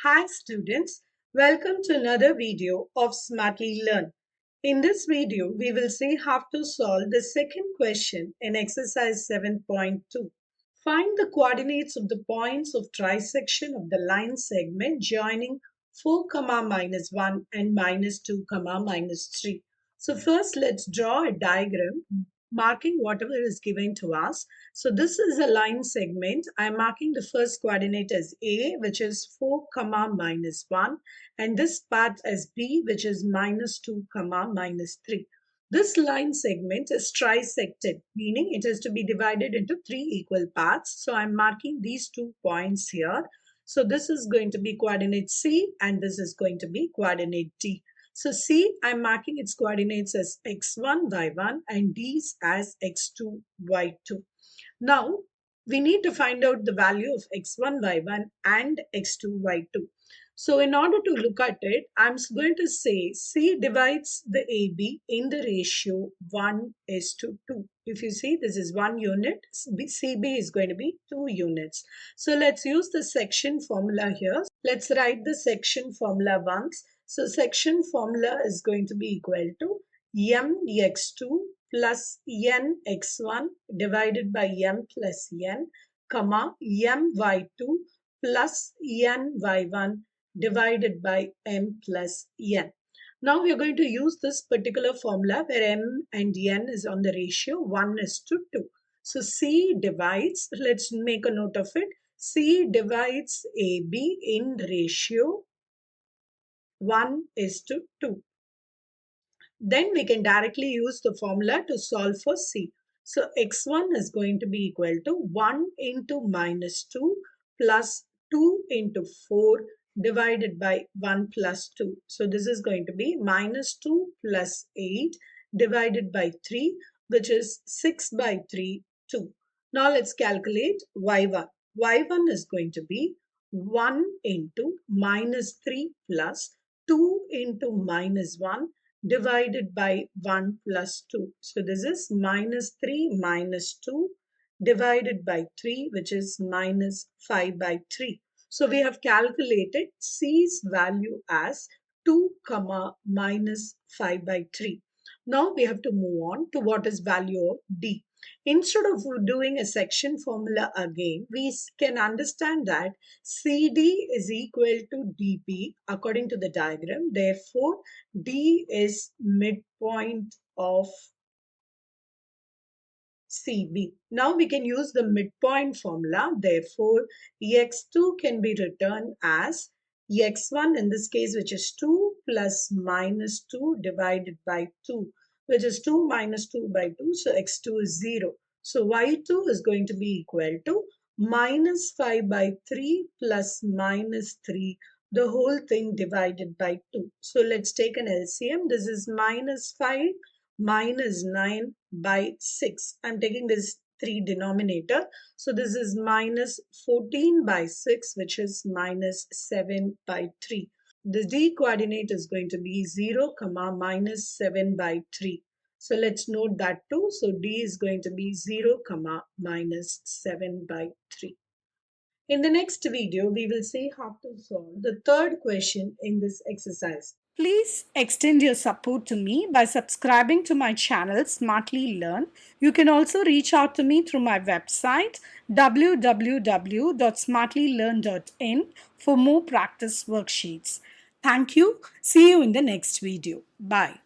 Hi students, welcome to another video of Smartly Learn. In this video, we will see how to solve the second question in exercise 7.2. Find the coordinates of the points of trisection of the line segment joining 4, -1 and -2, -3. So first let's draw a diagram marking whatever is given to us. So this is a line segment. I'm marking the first coordinate as A, which is 4, -1, and this part as B, which is -2, -3. This line segment is trisected, meaning it is to be divided into 3 equal parts. So I'm marking these 2 points here. So this is going to be coordinate C and this is going to be coordinate D. So C, I'm marking its coordinates as x1, y1 and D's as x2, y2. Now, we need to find out the value of x1, y1 and x2, y2. So in order to look at it, I'm going to say C divides the AB in the ratio 1:2. If you see, this is 1 unit, CB is going to be 2 units. So let's use the section formula here. Let's write the section formula once. So section formula is going to be equal to mx2 plus nx1 divided by m plus n, comma my2 plus ny1 divided by m plus n. Now we are going to use this particular formula where m and n is on the ratio 1:2. So C divides, let's make a note of it, C divides AB in ratio 1:2. Then we can directly use the formula to solve for C. So x1 is going to be equal to 1 into -2 plus 2 into 4 divided by 1 plus 2. So this is going to be -2 plus 8 divided by 3, which is 6 by 3, 2. Now let's calculate y1. y1 is going to be 1 into -3 plus 2 into -1 divided by 1 plus 2. So this is -3 minus 2 divided by 3, which is -5 by 3. So we have calculated C's value as 2, -5 by 3. Now we have to move on to what is value of D. Instead of doing a section formula again, we can understand that CD is equal to DP according to the diagram. Therefore, D is midpoint of CB. Now we can use the midpoint formula. Therefore, x2 can be written as x1 in this case, which is 2 plus -2 divided by 2, which is 2 minus 2 by 2. So x2 is 0. So y2 is going to be equal to -5 by 3 plus -3, the whole thing divided by 2. So let's take an LCM. This is -5 minus 9 by 6. I'm taking this 3 denominator. So this is -14 by 6, which is -7 by 3. The D coordinate is going to be 0, -7 by 3. So let's note that too. So D is going to be 0, -7 by 3. In the next video, we will see how to solve the third question in this exercise. Please extend your support to me by subscribing to my channel Smartly Learn. You can also reach out to me through my website www.smartlylearn.in for more practice worksheets. Thank you. See you in the next video. Bye.